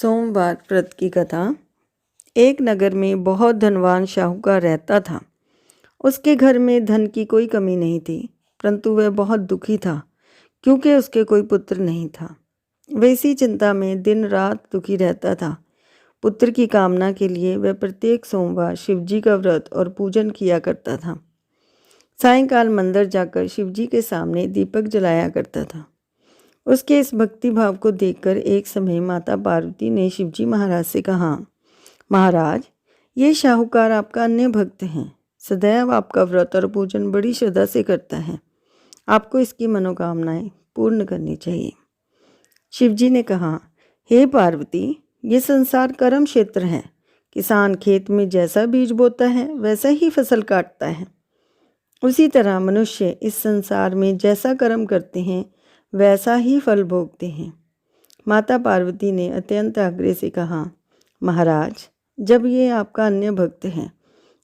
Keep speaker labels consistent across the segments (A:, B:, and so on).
A: सोमवार व्रत की कथा। एक नगर में बहुत धनवान शाहूकार रहता था। उसके घर में धन की कोई कमी नहीं थी, परंतु वह बहुत दुखी था क्योंकि उसके कोई पुत्र नहीं था। वह इसी चिंता में दिन रात दुखी रहता था। पुत्र की कामना के लिए वह प्रत्येक सोमवार शिवजी का व्रत और पूजन किया करता था। सायंकाल मंदिर जाकर शिवजी के सामने दीपक जलाया करता था। उसके इस भक्ति भाव को देखकर एक समय माता पार्वती ने शिवजी महाराज से कहा, महाराज, ये शाहूकार आपका अन्य भक्त हैं। सदैव आपका व्रत और पूजन बड़ी श्रद्धा से करता है। आपको इसकी मनोकामनाएं पूर्ण करनी चाहिए। शिवजी ने कहा, हे पार्वती, ये संसार कर्म क्षेत्र है। किसान खेत में जैसा बीज बोता है वैसा ही फसल काटता है। उसी तरह मनुष्य इस संसार में जैसा कर्म करते हैं वैसा ही फल भोगते हैं। माता पार्वती ने अत्यंत आग्रह से कहा, महाराज, जब ये आपका अन्य भक्त है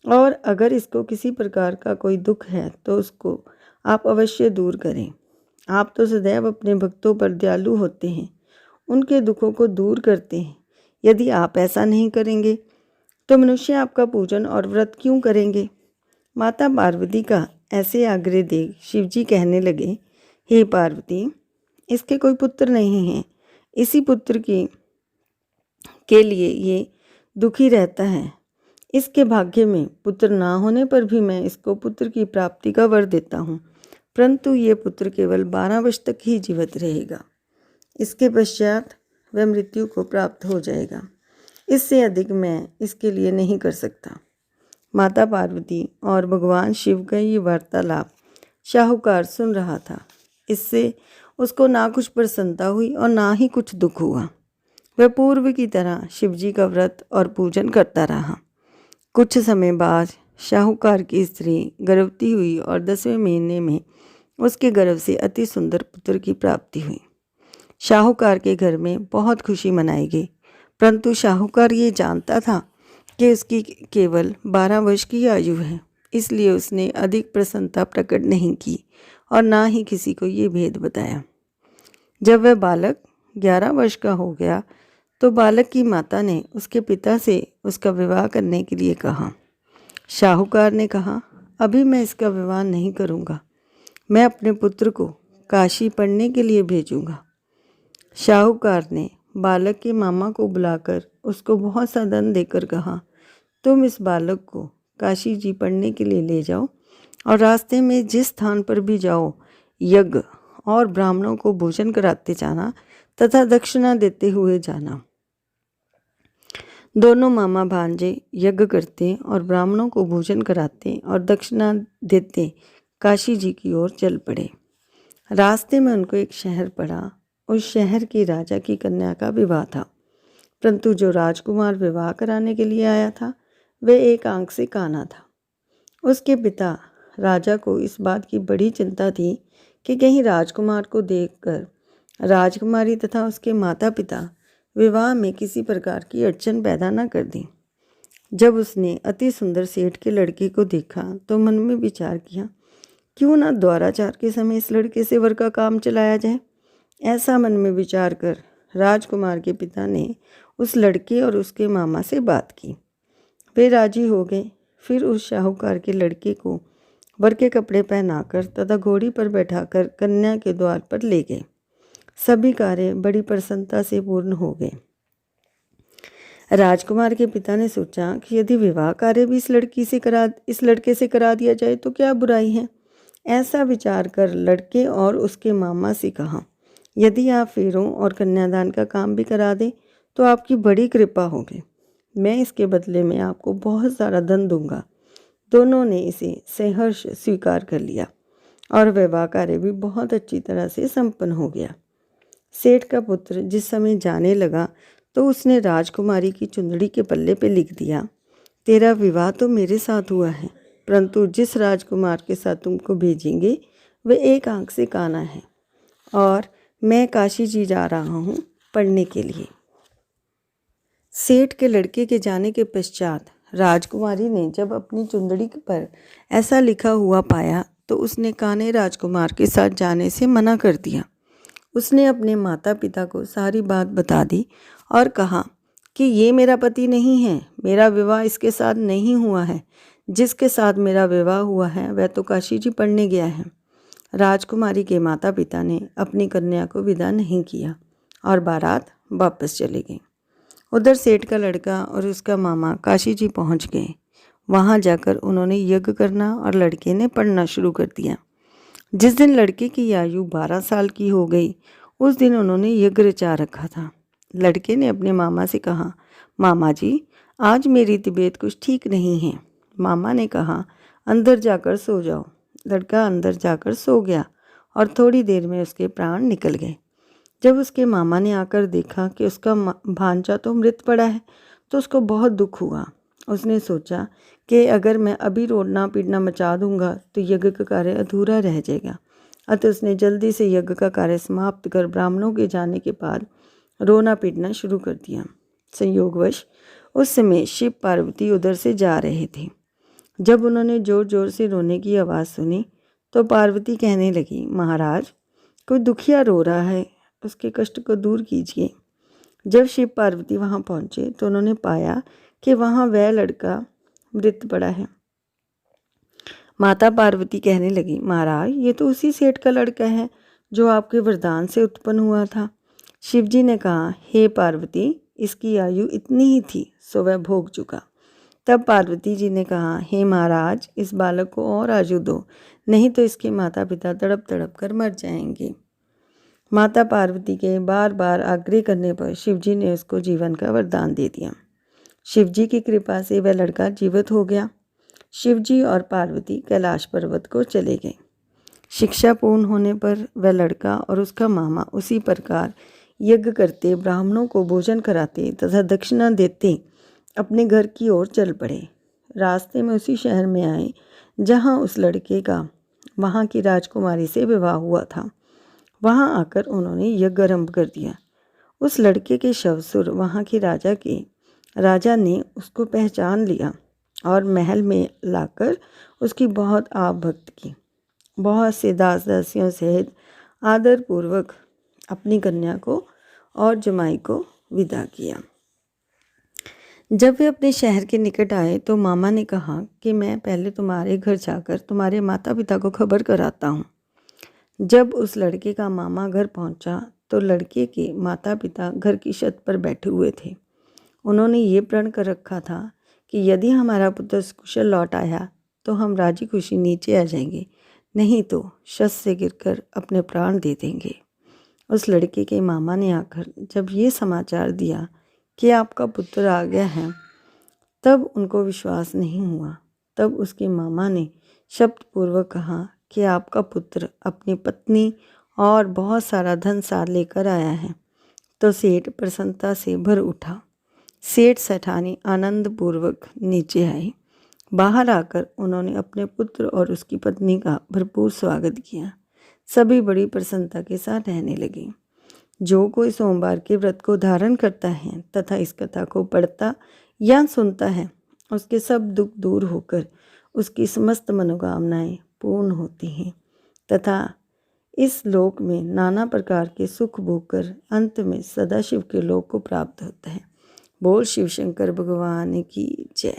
A: और अगर इसको किसी प्रकार का कोई दुख है तो उसको आप अवश्य दूर करें। आप तो सदैव अपने भक्तों पर दयालु होते हैं, उनके दुखों को दूर करते हैं। यदि आप ऐसा नहीं करेंगे तो मनुष्य आपका पूजन और व्रत क्यों करेंगे। माता पार्वती का ऐसे आग्रह देख शिवजी कहने लगे, हे पार्वती, इसके कोई पुत्र नहीं है। इसी पुत्र के लिए ये दुखी रहता है। इसके भाग्य में पुत्र ना होने पर भी मैं इसको पुत्र की प्राप्ति का वर देता हूँ, परंतु ये पुत्र केवल 12 वर्ष तक ही जीवित रहेगा। इसके पश्चात वह मृत्यु को प्राप्त हो जाएगा। इससे अधिक मैं इसके लिए नहीं कर सकता। माता पार्वती और भगवान शिव का ये वार्तालाप शाहूकार सुन रहा था। इससे उसको ना कुछ प्रसन्नता हुई और ना ही कुछ दुख हुआ। वह पूर्व की तरह शिवजी का व्रत और पूजन करता रहा। कुछ समय बाद शाहूकार की स्त्री गर्भवती हुई और 10वें महीने में उसके गर्भ से अति सुंदर पुत्र की प्राप्ति हुई। शाहूकार के घर में बहुत खुशी मनाई गई, परंतु शाहूकार ये जानता था कि उसकी केवल 12 वर्ष की आयु है, इसलिए उसने अधिक प्रसन्नता प्रकट नहीं की और ना ही किसी को ये भेद बताया। जब वह बालक 11 वर्ष का हो गया तो बालक की माता ने उसके पिता से उसका विवाह करने के लिए कहा। शाहूकार ने कहा, अभी मैं इसका विवाह नहीं करूँगा। मैं अपने पुत्र को काशी पढ़ने के लिए भेजूँगा। शाहूकार ने बालक के मामा को बुलाकर उसको बहुत सा धन देकर कहा, तुम इस बालक को काशी जी पढ़ने के लिए ले जाओ और रास्ते में जिस स्थान पर भी जाओ यज्ञ और ब्राह्मणों को भोजन कराते जाना तथा दक्षिणा देते हुए जाना। दोनों मामा भांजे यज्ञ करते और ब्राह्मणों को भोजन कराते और दक्षिणा देते काशी जी की ओर चल पड़े। रास्ते में उनको एक शहर पड़ा। उस शहर के राजा की कन्या का विवाह था, परंतु जो राजकुमार विवाह कराने के लिए आया था वह एक आंख से काना था। उसके पिता राजा को इस बात की बड़ी चिंता थी कि कहीं राजकुमार को देखकर राजकुमारी तथा उसके माता पिता विवाह में किसी प्रकार की अड़चन पैदा न कर दें। जब उसने अति सुंदर सेठ के लड़के को देखा तो मन में विचार किया, क्यों न द्वाराचार के समय इस लड़के से वर का काम चलाया जाए। ऐसा मन में विचार कर राजकुमार के पिता ने उस लड़के और उसके मामा से बात की। वे राजी हो गए। फिर उस शाहूकार के लड़के को वर के कपड़े पहनाकर तथा घोड़ी पर बैठाकर कन्या के द्वार पर ले गए। सभी कार्य बड़ी प्रसन्नता से पूर्ण हो गए। राजकुमार के पिता ने सोचा कि यदि विवाह कार्य भी इस लड़के से करा दिया जाए तो क्या बुराई है। ऐसा विचार कर लड़के और उसके मामा से कहा, यदि आप फेरों और कन्यादान का काम भी करा दें तो आपकी बड़ी कृपा होगी। मैं इसके बदले में आपको बहुत सारा धन दूंगा। दोनों ने इसे सहर्ष स्वीकार कर लिया और विवाह कार्य भी बहुत अच्छी तरह से संपन्न हो गया। सेठ का पुत्र जिस समय जाने लगा तो उसने राजकुमारी की चुंदड़ी के पल्ले पे लिख दिया, तेरा विवाह तो मेरे साथ हुआ है, परंतु जिस राजकुमार के साथ तुमको भेजेंगे वह एक आंख से काना है और मैं काशी जी जा रहा हूँ पढ़ने के लिए। सेठ के लड़के के जाने के पश्चात राजकुमारी ने जब अपनी चुंदड़ी पर ऐसा लिखा हुआ पाया तो उसने काने राजकुमार के साथ जाने से मना कर दिया। उसने अपने माता पिता को सारी बात बता दी और कहा कि ये मेरा पति नहीं है, मेरा विवाह इसके साथ नहीं हुआ है। जिसके साथ मेरा विवाह हुआ है वह तो काशी जी पढ़ने गया है। राजकुमारी के माता पिता ने अपनी कन्या को विदा नहीं किया और बारात वापस चले गए। उधर सेठ का लड़का और उसका मामा काशी जी पहुंच गए। वहां जाकर उन्होंने यज्ञ करना और लड़के ने पढ़ना शुरू कर दिया। जिस दिन लड़के की आयु 12 साल की हो गई, उस दिन उन्होंने यज्ञ रचा रखा था। लड़के ने अपने मामा से कहा, मामा जी, आज मेरी तबीयत कुछ ठीक नहीं है। मामा ने कहा, अंदर जाकर सो जाओ। लड़का अंदर जाकर सो गया और थोड़ी देर में उसके प्राण निकल गए। जब उसके मामा ने आकर देखा कि उसका भांजा तो मृत पड़ा है, तो उसको बहुत दुख हुआ। उसने सोचा कि अगर मैं अभी रोना पीटना मचा दूंगा तो यज्ञ का कार्य अधूरा रह जाएगा। अतः उसने जल्दी से यज्ञ का कार्य समाप्त कर ब्राह्मणों के जाने के बाद रोना पीटना शुरू कर दिया। संयोगवश उस समय शिव पार्वती उधर से जा रहे थे। जब उन्होंने जोर जोर से रोने की आवाज़ सुनी तो पार्वती कहने लगी, महाराज, कोई दुखिया रो रहा है, उसके कष्ट को दूर कीजिए। जब शिव पार्वती वहाँ पहुँचे तो उन्होंने पाया कि वहाँ वह लड़का मृत पड़ा है। माता पार्वती कहने लगी, महाराज, ये तो उसी सेठ का लड़का है जो आपके वरदान से उत्पन्न हुआ था। शिवजी ने कहा, हे पार्वती, इसकी आयु इतनी ही थी, सो वह भोग चुका। तब पार्वती जी ने कहा, हे महाराज, इस बालक को और आयु दो, नहीं तो इसके माता पिता तड़प तड़प कर मर जाएंगे। माता पार्वती के बार बार आग्रह करने पर शिवजी ने उसको जीवन का वरदान दे दिया। शिवजी की कृपा से वह लड़का जीवित हो गया। शिवजी और पार्वती कैलाश पर्वत को चले गए। शिक्षा पूर्ण होने पर वह लड़का और उसका मामा उसी प्रकार यज्ञ करते, ब्राह्मणों को भोजन कराते तथा दक्षिणा देते अपने घर की ओर चल पड़े। रास्ते में उसी शहर में आए जहां उस लड़के का वहां की राजकुमारी से विवाह हुआ था। वहां आकर उन्होंने यज्ञ आरंभ कर दिया। उस लड़के के शवसुर वहां के राजा ने उसको पहचान लिया और महल में लाकर उसकी बहुत आव भक्त की। बहुत से दास दासियों सहित आदरपूर्वक अपनी कन्या को और जमाई को विदा किया। जब वे अपने शहर के निकट आए तो मामा ने कहा कि मैं पहले तुम्हारे घर जाकर तुम्हारे माता पिता को खबर कराता हूँ। जब उस लड़के का मामा घर पहुँचा तो लड़के के माता पिता घर की छत पर बैठे हुए थे। उन्होंने ये प्रण कर रखा था कि यदि हमारा पुत्र कुशल लौट आया तो हम राजी खुशी नीचे आ जाएंगे, नहीं तो छत से गिरकर अपने प्राण दे देंगे। उस लड़के के मामा ने आकर जब ये समाचार दिया कि आपका पुत्र आ गया है, तब उनको विश्वास नहीं हुआ। तब उसके मामा ने शब्दपूर्वक कहा कि आपका पुत्र अपनी पत्नी और बहुत सारा धन साथ लेकर आया है। तो सेठ प्रसन्नता से भर उठा। सेठ सेठानी आनंदपूर्वक नीचे आए। बाहर आकर उन्होंने अपने पुत्र और उसकी पत्नी का भरपूर स्वागत किया। सभी बड़ी प्रसन्नता के साथ रहने लगे। जो कोई सोमवार के व्रत को धारण करता है तथा इस कथा को पढ़ता या सुनता है, उसके सब दुख दूर होकर उसकी समस्त मनोकामनाएं पूर्ण होती हैं तथा इस लोक में नाना प्रकार के सुख भोग कर अंत में सदाशिव के लोक को प्राप्त होता है। बोल शिव शंकर भगवान की जय।